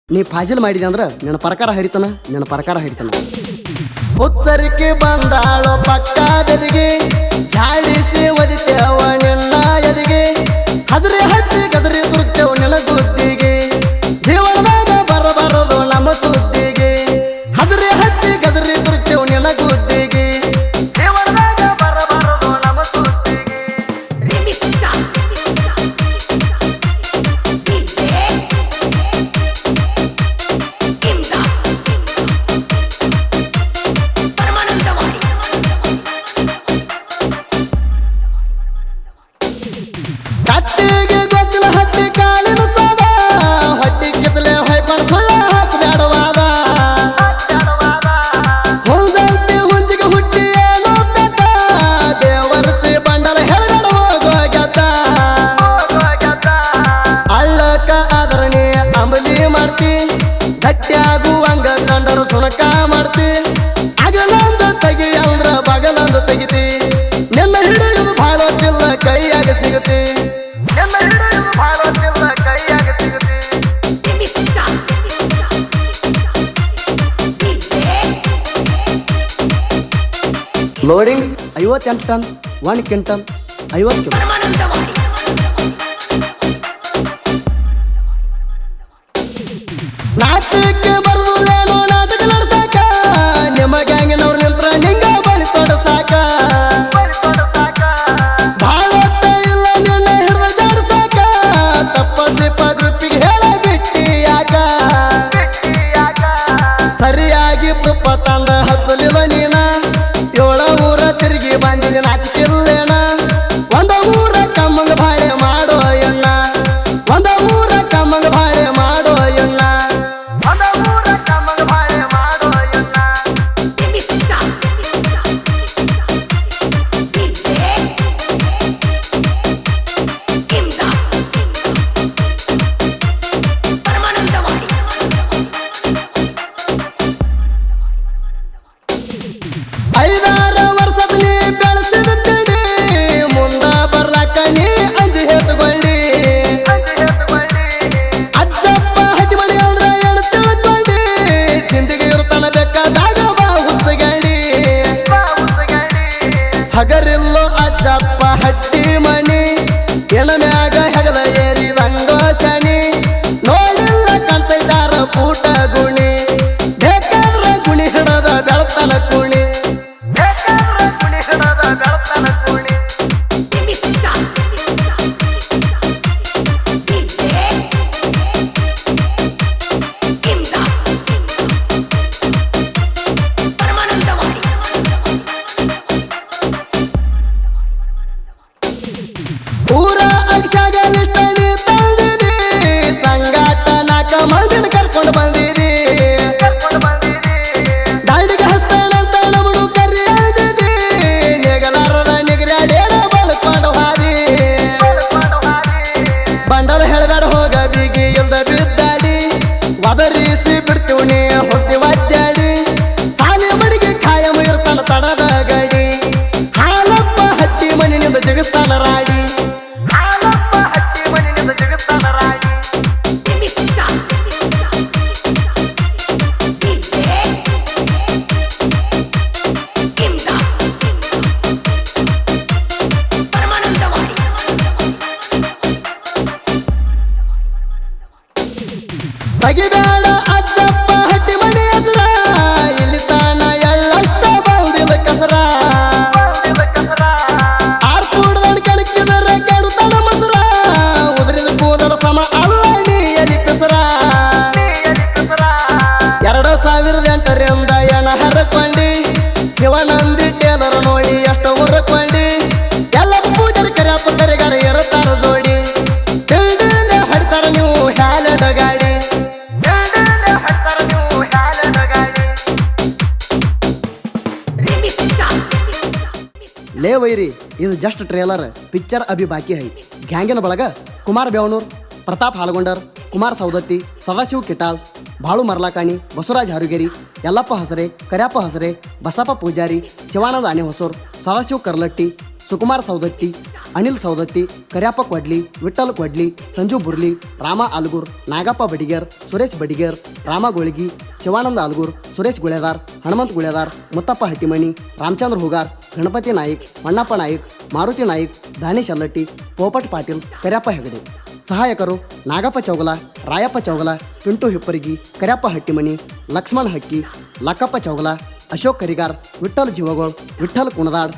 ನೀ ಫಾಜಿಲ್ ಮಾಡಿದೆ ಅಂದ್ರೆ ನನ್ನ ಪ್ರಕಾರ ಹರಿತನ ನನ್ನ ಪ್ರಕಾರ ಹರಿತನ ಉತ್ತರಕ್ಕೆ ಬಂದಾಳೋ ಪಕ್ಕ ಬೆದಿಗೆ ಜಾಡಿಸಿ ಒದಿತೇವ ನಿನ್ನ ಎದಿಗೆ ಹಜರಿ ಹಚ್ಚಿ ಗದರಿ ತುರ್ತೇವ ನಿನ್ನ ಗುದ್ದಿಗೆ ಜೀವನದಾಗ ಬರಬಾರದು ನಮ್ಮ ಸುದ್ದಿಗೆ ಹಜರಿ ಹಚ್ಚಿ ಗದರಿ ತುರ್ತೇವ ನಿನ್ನ ಗುದ್ದಿಗೆ ಜೀವನದಾಗ ಬರಬಾರದು ನಮ್ಮ ಸುದ್ದಿಗೆ ಕಟ್ಟಿಗೆ ಗೊತ್ತಿಲ್ಲ ಹತ್ತಿ ಕಾಲಿನ ಸಾದ ಹೊಟ್ಟಿ ಕಿಸಲೆ ಹೊಯ್ಕೊಂಡು ಸುಳ್ಳ ಹಾಕಬೇಡವಾದ ಹುಂಜಂತಿ ಹುಂಜಿಗೆ ಹುಟ್ಟಿ ಏನೋ ಬೆತ್ತ ದೇವರಸಿ ಬಂಡಲ ಹೇಳಬೇಡ ಹೋಗೋಗ್ಯತ್ತ ಅಳ್ಳಕ ಆದರಣಿ ಅಂಬಲಿ ಮಾಡ್ತಿ ಗಟ್ಟಿಯಾಗುವಂಗ ಕಂಡರು ಸುಣಕ ಮಾಡ್ತಿ ಅಗಲಂದು ತೆಗಿ ಅಂದ್ರ ಬಗಲಂದು ತೆಗಿತಿ ನಿನ್ನ ಹಿಡಿಯುವುದು ಭಾಳ ಹೊತ್ತಿಲ್ಲ ಕೈಯಾಗ ಸಿಗುತ್ತಿ ನಿನ್ನ ಹಿಡಿಯುವುದು ಭಾಳ ಹೊತ್ತಿಲ್ಲ ಕೈಯಾಗ ಸಿಗುತ್ತಿ ಲೋಡಿಂಗ್ 58 ಟನ್ 1 ಕ್ವಿಂಟಲ್ 50 ಕಿಲೋ ನಾಟಕ್ಕೆ ಬರುದಿಲ್ಲೇನೋ ನಾಟಕ ನಡ್ಸಾಕ ನಿಮ್ಮ ಗ್ಯಾಂಗಿನವ್ರು ನಿಂತ್ರ ನಿಂಗ ಬಳಿ ತೊಡಸಾಕ ಭಾಳ ಇಲ್ಲ ನಿನ್ನ ಹಿಡ್ದ ಜಾಡ್ಸಾಕ ತಪ್ಪಸಿಪ್ಪ ಗ್ರೂಪಿಗೆ ಹೇಳ ಬಿಟ್ಟಿ ಯಾಕ ಸರಿಯಾಗಿ ಪ್ರೂಪ ತಂದ ಹಚ್ಚಲಿಲ್ಲ ನೀನ ಏಳ ಊರ ತಿರುಗಿ ಬಂದಿನಿ ನಾಚಿಕಿಲ್ಲೇನ ಒಂದ ಊರ ಕಮ್ಮಂಗ ಭಾಳೆ ಮಾಡೋ ಎಣ್ಣ ಒಂದ ಊರ ಕಮ್ಮಂಗ ಭಾಳೆ ಮಾಡೋ ಎಣ್ಣ ಒಂದ ಊರ ಕಮ್ಮಂಗ ಭಾಳೆ ಮಾಡೋ ಎಣ್ಣ ಐದಾರು ವರ್ಷದ ನೀ ಬೆಳೆಸಿದ ತಿಳಿ ಮುಂದ ಬರ್ಲಾಕ ನೀ ಅಂಜಿ ಹೆತ್ಕೊಂಡಿ ಅಜ್ಜಪ್ಪ ಹಟ್ಟಿ ಮಡಿ ಅಂದ್ರ ಏನು ತಿಳ್ಕೊಂಡಿ ಚಿಂದಿಗೆ ಇರ್ತಾನ ಬೇಕಾದಾಗ ಬಾ ಹುಚ್ಚಗಂಡಿ ಹಗರಿಲ್ಲೋ ಅಜ್ಜಪ್ಪ ಹಟ್ಟಿ ಮಣಿ ಎಣ ಮ್ಯಾಗ ಹೆಗಲ ಏರಿದಂಗೋ ಶನಿ ನೋಡಿಲ್ಲ ಕಂತೈದಾರ ಪೂಟ ಗುಣಿ ಬೇಕಾದ್ರ ಗುಣಿ ಹಿಡದ ಬೆಳತನ ಕುಣಿ ಬೇಕಾದ್ರ ಗುಣಿ ಹಿಡದ ಬೆಳತನ ಕುಣಿ ಊರ ಅಗ್ಸಾಗಲಿಷ್ಟ ನೀ ತಂದಿದಿ ಸಂಗಾಟ ನಾಕ ಮಂದಿನ ಕರ್ಕೊಂಡು ಬಂದಿದಿ ದಾಳಿಗೆ ಹಸ್ತಾನಂತ ನಮಡು ಕರಿ ಅಂದಿದಿ ನೆಗಲಾರದ ನಿಗರಾಡೇರ ಬಳಕೊಂಡು ಹಾದಿ ಬಂಡಲ ಹೇಳಬೇಡ ಹೋಗ ಬಿಗಿ ಇಲ್ದ ಬಿದ್ದಾಡಿ ಒದರಿಸಿ ಬಿಡ್ತೀವಿ ನೀ ಹೊತ್ತಿ ಒದ್ದಾಡಿ ಸಾಲಿ ಮಡಿಗೆ ಖಾಯಂ ಇರ್ತಾನ ತಡದ ಗಡಿ ಹಾಲಪ್ಪ ಹತ್ತಿ ಮನಿನಿಂದ ಜಗಸ್ತಾನ ರಾಡಿ ಹಾಲಪ್ಪ ಹತ್ತಿ ಮನಿನಿಂದ ಜಗಸ್ತಾನ ರಾಡಿ ತೆಗಿಬೇಡ ಅಜ್ಜಪ್ಪ ಹಟ್ಟಿ ಮನಿ ಹತ್ರ ಇಲ್ಲಿ ತಾನ ಎಳ್ಳಷ್ಟ ಬಂದಿಲ್ಲ ಕಸರ ಆರ್ಪೂಡ್ದನ್ ಕೆಣಕಿದರೆ ಕೆಡುತ್ತಾನ ಮಸರ ಉದ್ರಿದ ಕೂದಲ ಸಮ ಅಲ್ಲ ನೀ ಎಲಿ ಪೆಸರ 2008ರಿಂದ ಎಣ ಹರಕೊಂಡಿ ಶಿವನಂದಿ ಟೇಲರ್ ನೋಡಿ ಎಷ್ಟು ಉರ್ಕೊಂಡಿ ಎಲ್ಲ ಪೂಜಾರಿ ಕರ್ಯಪ್ಪ ಕರಿಗಾರ ಇರುತ್ತಾರ ಜೋಡಿ ತಿಂಡಿಲೆ ಹಡ್ತಾರ ನೀವು ಹ್ಯಾಲಡ ಗಾಡಿ ಲೇ ವೈರಿ ಇದು ಜಸ್ಟ್ ಟ್ರೇಲರ್ ಪಿಕ್ಚರ್ ಅಭಿ ಬಾಕಿ ಹೈ ಗ್ಯಾಂಗಿನ ಬಳಗ ಕುಮಾರ್ ಬೇವನೂರ್ ಪ್ರತಾಪ್ ಹಾಲಗೊಂಡರ್ ಕುಮಾರ್ ಸೌದತ್ತಿ ಸದಾಶಿವ್ ಕಿಟಾಳ್ ಬಾಳು ಮರ್ಲಾಕಾಣಿ ಬಸವರಾಜ್ ಹಾರುಗೇರಿ ಯಲ್ಲಪ್ಪ ಹಸರೆ ಕರ್ಯಪ್ಪ ಹಸರೆ ಬಸಪ್ಪ ಪೂಜಾರಿ ಶಿವಾನಂದ ಆನೆ ಹೊಸೂರ್ ಸದಾಶಿವ್ ಕರ್ಲಟ್ಟಿ ಸುಕುಮಾರ್ ಸೌದತ್ತಿ अनिल सौदत्ती, कऱ्याप्पा क्वडली, विठ्ठल क्वडली, संजू बुर्ली, रामा आलगूर, नागप्पा बडिगेर, सुरेश बडिगेर, रामा गोळगी, शिवानंद आलगूर, सुरेश गुळेदार, हनुमंत गुळेदार, मुತ್ತप्ಪ हट्टीमणी, रामचंद्र हुगार, गणपती नाईक, मಣ್ಣಪ್ಪ ನಾಯ್ಕ್, ಮಾರುತಿ ನಾಯ್ಕ್, ದಾನೇಶ್ ಅಲ್ಲಟ್ಟಿ, ಪೋಪಟ್ ಪಾಟೀಲ್, ಕರ್ಯಪ್ಪ ಹೆಗಡೆ. ಸಹಾಯಕರು ನಾಗಪ್ಪ ಚೌಗಲ, ರಾಯಪ್ಪ ಚೌಗಲ, ಪಿಂಟು ಹಿಪ್ಪರಿಗಿ, ಕರ್ಯಪ್ಪ ಹಟ್ಟಿಮನಿ, ಲಕ್ಷ್ಮಣ್ ಹಕ್ಕಿ, ಲಕ್ಕಪ್ಪ ಚೌಗಲ, ಅಶೋಕ್ ಕರಿಗಾರ್, ವಿಠ್ಠಲ್ ಜೀವಗೋಳ್, ವಿಠ್ಠಲ್ ಕುಣದಾಡ್,